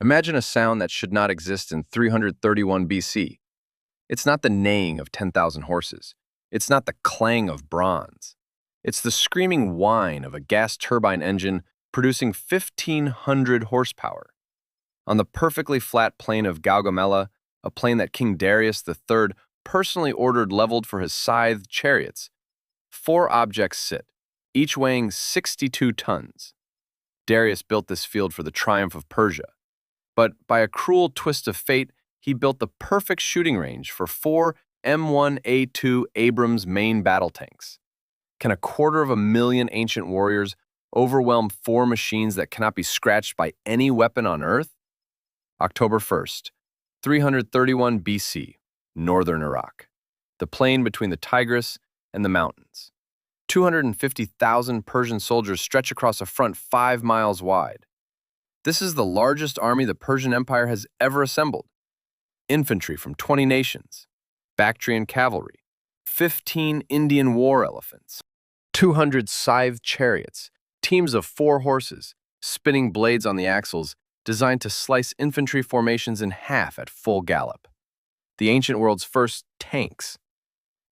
Imagine a sound that should not exist in 331 BC. It's not the neighing of 10,000 horses. It's not the clang of bronze. It's the screaming whine of a gas turbine engine producing 1,500 horsepower. On the perfectly flat plain of Gaugamela, a plain that King Darius III personally ordered leveled for his scythed chariots, 4 objects sit, each weighing 62 tons. Darius built this field for the triumph of Persia. But by a cruel twist of fate, he built the perfect shooting range for 4 M1A2 Abrams main battle tanks. Can 250,000 ancient warriors overwhelm 4 machines that cannot be scratched by any weapon on Earth? October 1st, 331 BC, northern Iraq. The plain between the Tigris and the mountains. 250,000 Persian soldiers stretch across a front 5 miles wide. This is the largest army the Persian Empire has ever assembled. Infantry from 20 nations, Bactrian cavalry, 15 Indian war elephants, 200 scythed chariots, teams of 4 horses, spinning blades on the axles, designed to slice infantry formations in half at full gallop. The ancient world's first tanks.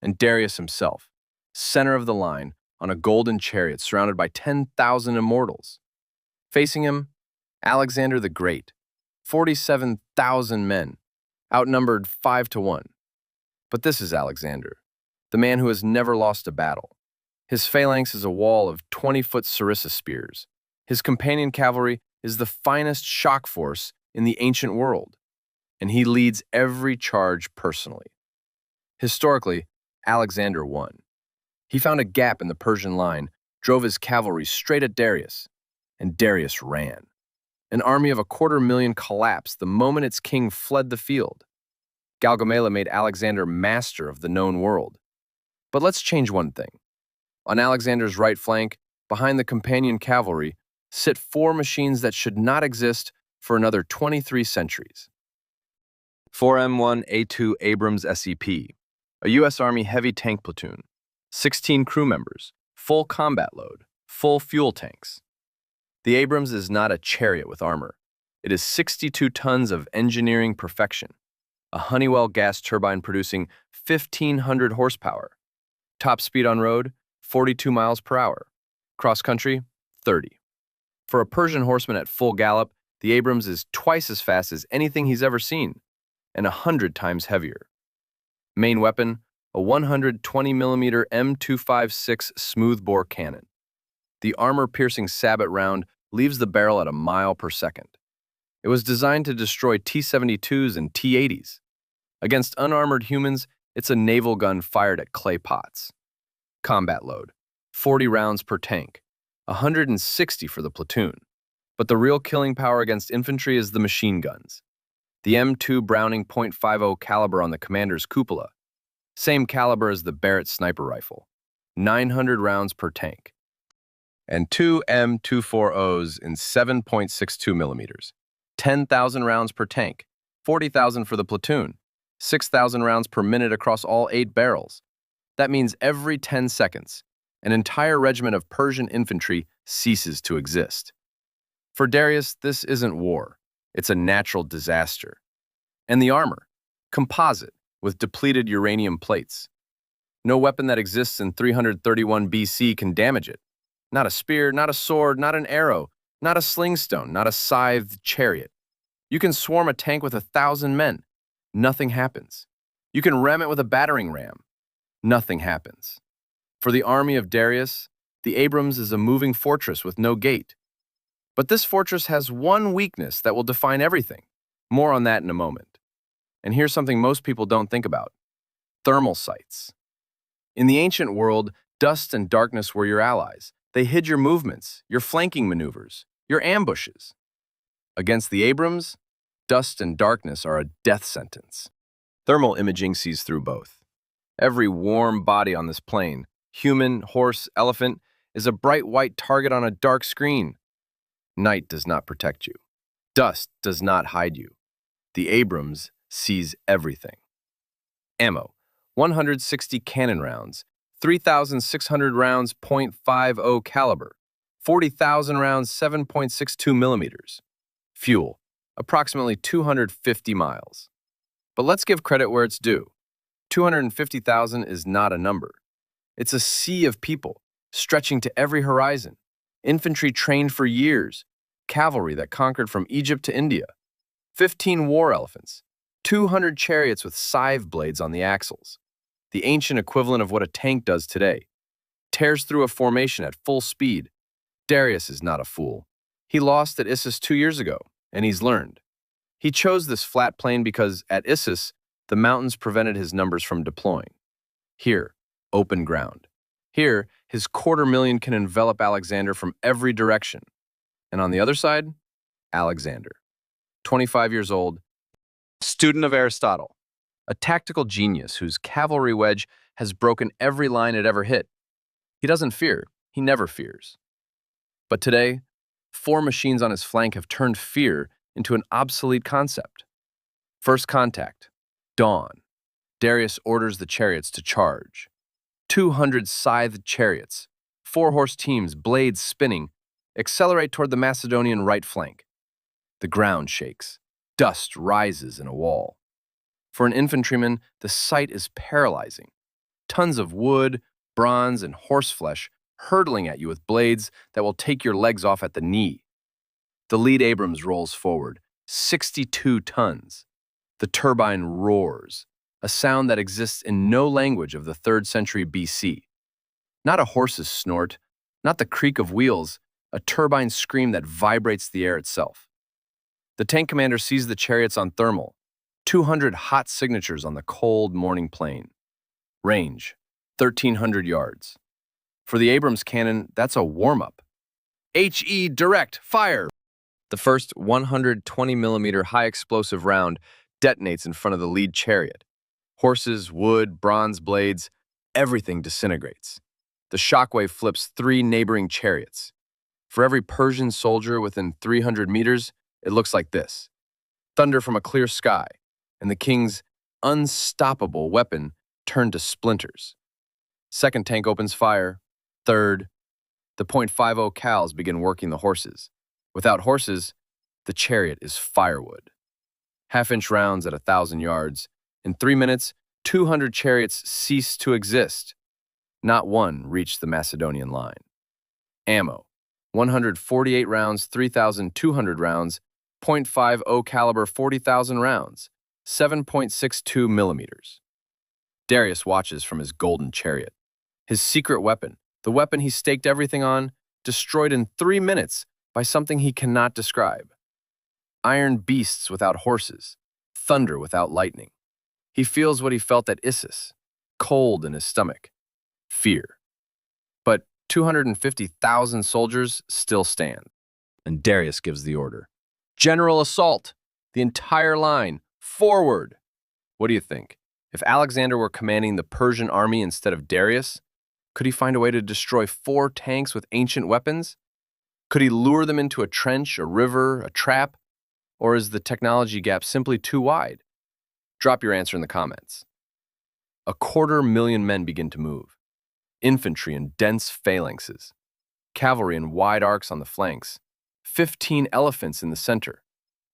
And Darius himself, center of the line, on a golden chariot surrounded by 10,000 immortals. Facing him, Alexander the Great, 47,000 men, outnumbered 5-1. But this is Alexander, the man who has never lost a battle. His phalanx is a wall of 20-foot sarissa spears. His companion cavalry is the finest shock force in the ancient world, and he leads every charge personally. Historically, Alexander won. He found a gap in the Persian line, drove his cavalry straight at Darius, and Darius ran. An army of 250,000 collapsed the moment its king fled the field. Gaugamela made Alexander master of the known world. But let's change one thing. On Alexander's right flank, behind the companion cavalry, sit 4 machines that should not exist for another 23 centuries. 4 M1A2 Abrams SEP, a U.S. Army heavy tank platoon, 16 crew members, full combat load, full fuel tanks. The Abrams is not a chariot with armor. It is 62 tons of engineering perfection, a Honeywell gas turbine producing 1,500 horsepower. Top speed on road, 42 miles per hour. Cross country, 30. For a Persian horseman at full gallop, the Abrams is twice as fast as anything he's ever seen, and 100 times heavier. Main weapon, a 120mm M256 smoothbore cannon. The armor-piercing sabot round leaves the barrel at a mile per second. It was designed to destroy T-72s and T-80s. Against unarmored humans, it's a naval gun fired at clay pots. Combat load, 40 rounds per tank, 160 for the platoon. But the real killing power against infantry is the machine guns. The M2 Browning .50 caliber on the commander's cupola, same caliber as the Barrett sniper rifle, 900 rounds per tank. And 2 M240s in 7.62 millimeters, 10,000 rounds per tank, 40,000 for the platoon, 6,000 rounds per minute across all 8 barrels. That means every 10 seconds, an entire regiment of Persian infantry ceases to exist. For Darius, this isn't war. It's a natural disaster. And the armor, composite, with depleted uranium plates. No weapon that exists in 331 BC can damage it. Not a spear, not a sword, not an arrow, not a slingstone, not a scythed chariot. You can swarm a tank with 1,000 men. Nothing happens. You can ram it with a battering ram. Nothing happens. For the army of Darius, the Abrams is a moving fortress with no gate. But this fortress has one weakness that will define everything. More on that in a moment. And here's something most people don't think about. Thermal sights. In the ancient world, dust and darkness were your allies. They hid your movements, your flanking maneuvers, your ambushes. Against the Abrams, dust and darkness are a death sentence. Thermal imaging sees through both. Every warm body on this plain, human, horse, elephant, is a bright white target on a dark screen. Night does not protect you. Dust does not hide you. The Abrams sees everything. Ammo, 160 cannon rounds, 3,600 rounds .50 caliber, 40,000 rounds 7.62 millimeters. Fuel, approximately 250 miles. But let's give credit where it's due. 250,000 is not a number. It's a sea of people, stretching to every horizon. Infantry trained for years, cavalry that conquered from Egypt to India, 15 war elephants, 200 chariots with scythe blades on the axles, the ancient equivalent of what a tank does today, tears through a formation at full speed. Darius is not a fool. He lost at Issus 2 years ago, and he's learned. He chose this flat plain because, at Issus, the mountains prevented his numbers from deploying. Here, open ground. Here, his 250,000 can envelop Alexander from every direction. And on the other side, Alexander, 25 years old, student of Aristotle, a tactical genius whose cavalry wedge has broken every line it ever hit. He doesn't fear. He never fears. But today, 4 machines on his flank have turned fear into an obsolete concept. First contact, dawn. Darius orders the chariots to charge. 200 scythed chariots, 4-horse teams, blades spinning, accelerate toward the Macedonian right flank. The ground shakes. Dust rises in a wall. For an infantryman, the sight is paralyzing. Tons of wood, bronze, and horseflesh hurtling at you with blades that will take your legs off at the knee. The lead Abrams rolls forward, 62 tons. The turbine roars, a sound that exists in no language of the 3rd century BC. Not a horse's snort, not the creak of wheels, a turbine scream that vibrates the air itself. The tank commander sees the chariots on thermal, 200 hot signatures on the cold morning plain. Range, 1,300 yards. For the Abrams cannon, that's a warm-up. HE direct fire! The first 120mm high-explosive round detonates in front of the lead chariot. Horses, wood, bronze blades, everything disintegrates. The shockwave flips 3 neighboring chariots. For every Persian soldier within 300 meters, it looks like this. Thunder from a clear sky, and the king's unstoppable weapon turned to splinters. Second tank opens fire. Third, the .50 cals begin working the horses. Without horses, the chariot is firewood. Half-inch rounds at 1,000 yards. In 3 minutes, 200 chariots cease to exist. Not one reached the Macedonian line. Ammo, 148 rounds, 3,200 rounds, .50 caliber, 40,000 rounds, 7.62 millimeters. Darius watches from his golden chariot. His secret weapon, the weapon he staked everything on, destroyed in 3 minutes by something he cannot describe. Iron beasts without horses, thunder without lightning. He feels what he felt at Issus, cold in his stomach, fear. But 250,000 soldiers still stand. And Darius gives the order. General assault! The entire line, forward! What do you think? If Alexander were commanding the Persian army instead of Darius, could he find a way to destroy 4 tanks with ancient weapons? Could he lure them into a trench, a river, a trap? Or is the technology gap simply too wide? Drop your answer in the comments. 250,000 men begin to move. Infantry in dense phalanxes. Cavalry in wide arcs on the flanks. 15 elephants in the center.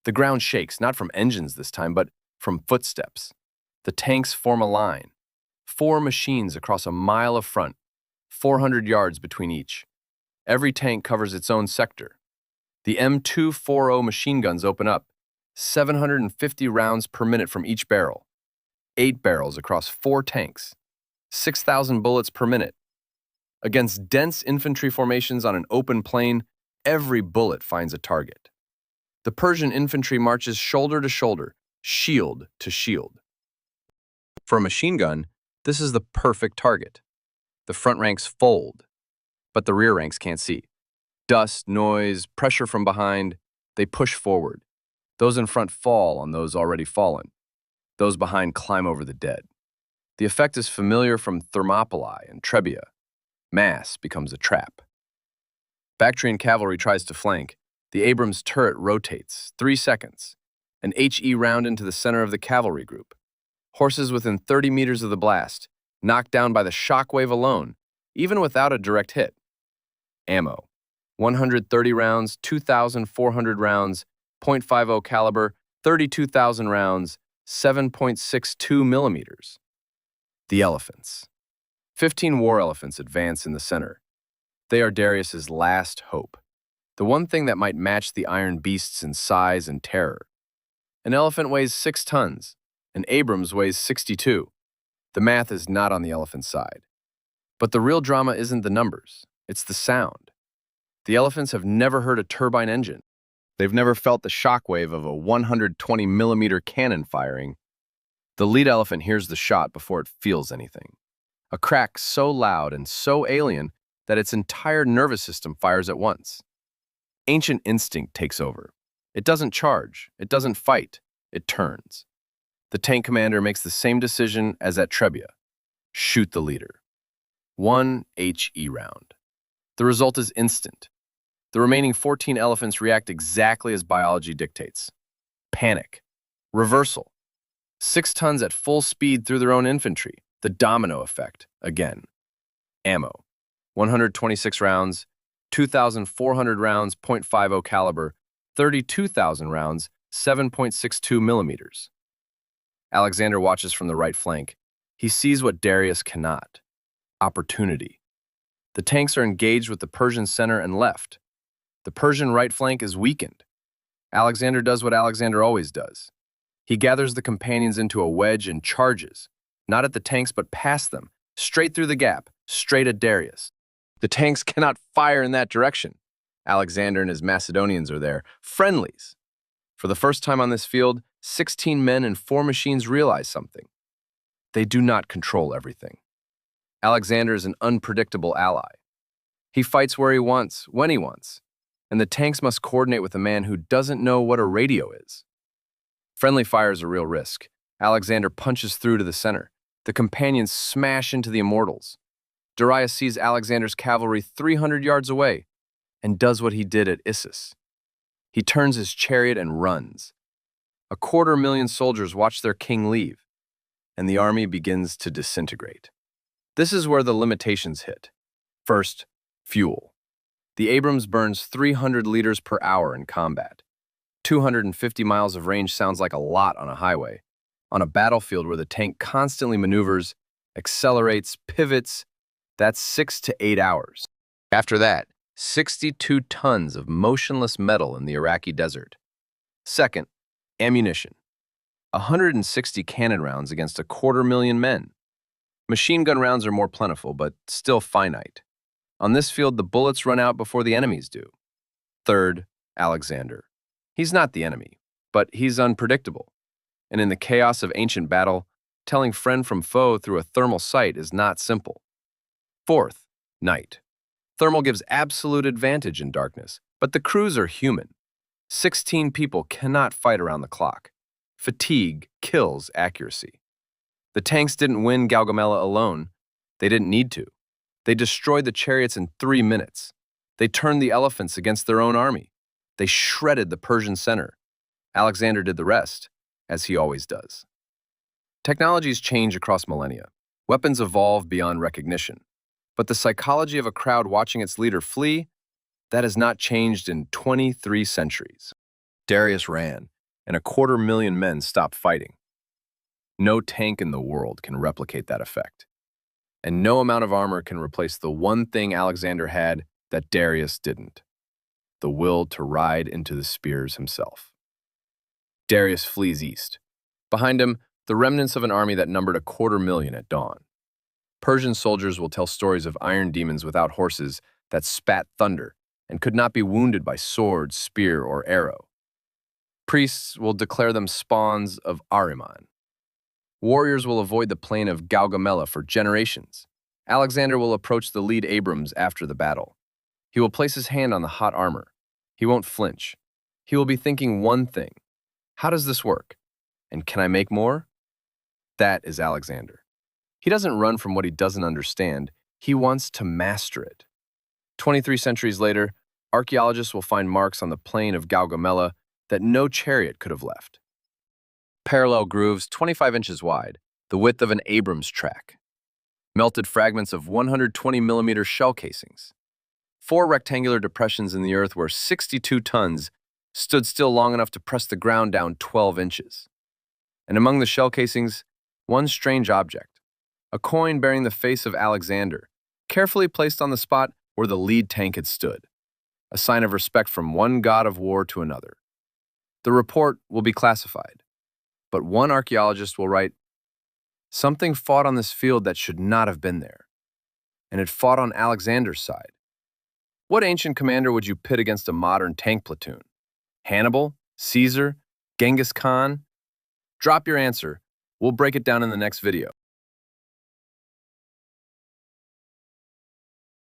The ground shakes, not from engines this time, but from footsteps. The tanks form a line. 4 machines across a mile of front, 400 yards between each. Every tank covers its own sector. The M240 machine guns open up, 750 rounds per minute from each barrel. 8 barrels across 4 tanks, 6,000 bullets per minute. Against dense infantry formations on an open plain, every bullet finds a target. The Persian infantry marches shoulder to shoulder, shield to shield. For a machine gun, this is the perfect target. The front ranks fold, but the rear ranks can't see. Dust, noise, pressure from behind, they push forward. Those in front fall on those already fallen. Those behind climb over the dead. The effect is familiar from Thermopylae and Trebia. Mass becomes a trap. Bactrian cavalry tries to flank. The Abrams turret rotates, 3 seconds. An HE round into the center of the cavalry group. Horses within 30 meters of the blast, knocked down by the shockwave alone, even without a direct hit. Ammo, 130 rounds, 2,400 rounds, .50 caliber, 32,000 rounds, 7.62 millimeters. The elephants. 15 war elephants advance in the center. They are Darius's last hope, the one thing that might match the iron beasts in size and terror. An elephant weighs 6 tons, and Abrams weighs 62. The math is not on the elephant's side. But the real drama isn't the numbers, it's the sound. The elephants have never heard a turbine engine. They've never felt the shockwave of a 120-millimeter cannon firing. The lead elephant hears the shot before it feels anything. A crack so loud and so alien that its entire nervous system fires at once. Ancient instinct takes over. It doesn't charge, it doesn't fight, it turns. The tank commander makes the same decision as at Trebia. Shoot the leader. 1 HE round. The result is instant. The remaining 14 elephants react exactly as biology dictates. Panic. Reversal. 6 tons at full speed through their own infantry. The domino effect, again. Ammo. 126 rounds, 2,400 rounds, .50 caliber, 32,000 rounds, 7.62 millimeters. Alexander watches from the right flank. He sees what Darius cannot. Opportunity. The tanks are engaged with the Persian center and left. The Persian right flank is weakened. Alexander does what Alexander always does. He gathers the companions into a wedge and charges, not at the tanks but past them, straight through the gap, straight at Darius. The tanks cannot fire in that direction. Alexander and his Macedonians are there, friendlies. For the first time on this field, 16 men and 4 machines realize something. They do not control everything. Alexander is an unpredictable ally. He fights where he wants, when he wants, and the tanks must coordinate with a man who doesn't know what a radio is. Friendly fire is a real risk. Alexander punches through to the center. The companions smash into the immortals. Darius sees Alexander's cavalry 300 yards away and does what he did at Issus. He turns his chariot and runs. 250,000 soldiers watch their king leave, and the army begins to disintegrate. This is where the limitations hit. First, fuel. The Abrams burns 300 liters per hour in combat. 250 miles of range sounds like a lot on a highway. On a battlefield where the tank constantly maneuvers, accelerates, pivots, that's 6 to 8 hours. After that, 62 tons of motionless metal in the Iraqi desert. Second, ammunition. 160 cannon rounds against 250,000 men. Machine gun rounds are more plentiful, but still finite. On this field, the bullets run out before the enemies do. Third, Alexander. He's not the enemy, but he's unpredictable. And in the chaos of ancient battle, telling friend from foe through a thermal sight is not simple. Fourth, night. Thermal gives absolute advantage in darkness, but the crews are human. 16 people cannot fight around the clock. Fatigue kills accuracy. The tanks didn't win Gaugamela alone. They didn't need to. They destroyed the chariots in 3 minutes. They turned the elephants against their own army. They shredded the Persian center. Alexander did the rest, as he always does. Technologies change across millennia. Weapons evolve beyond recognition. But the psychology of a crowd watching its leader flee, that has not changed in 23 centuries. Darius ran, and 250,000 men stopped fighting. No tank in the world can replicate that effect. And no amount of armor can replace the one thing Alexander had that Darius didn't: the will to ride into the spears himself. Darius flees east. Behind him, the remnants of an army that numbered 250,000 at dawn. Persian soldiers will tell stories of iron demons without horses that spat thunder and could not be wounded by sword, spear, or arrow. Priests will declare them spawns of Ahriman. Warriors will avoid the plain of Gaugamela for generations. Alexander will approach the lead Abrams after the battle. He will place his hand on the hot armor. He won't flinch. He will be thinking one thing: how does this work? And can I make more? That is Alexander. He doesn't run from what he doesn't understand. He wants to master it. 23 centuries later, archaeologists will find marks on the plain of Gaugamela that no chariot could have left. Parallel grooves 25 inches wide, the width of an Abrams track. Melted fragments of 120-millimeter shell casings. 4 rectangular depressions in the earth where 62 tons stood still long enough to press the ground down 12 inches. And among the shell casings, one strange object, a coin bearing the face of Alexander, carefully placed on the spot where the lead tank had stood, a sign of respect from one god of war to another. The report will be classified, but one archaeologist will write, "Something fought on this field that should not have been there, and it fought on Alexander's side." What ancient commander would you pit against a modern tank platoon? Hannibal? Caesar? Genghis Khan? Drop your answer. We'll break it down in the next video.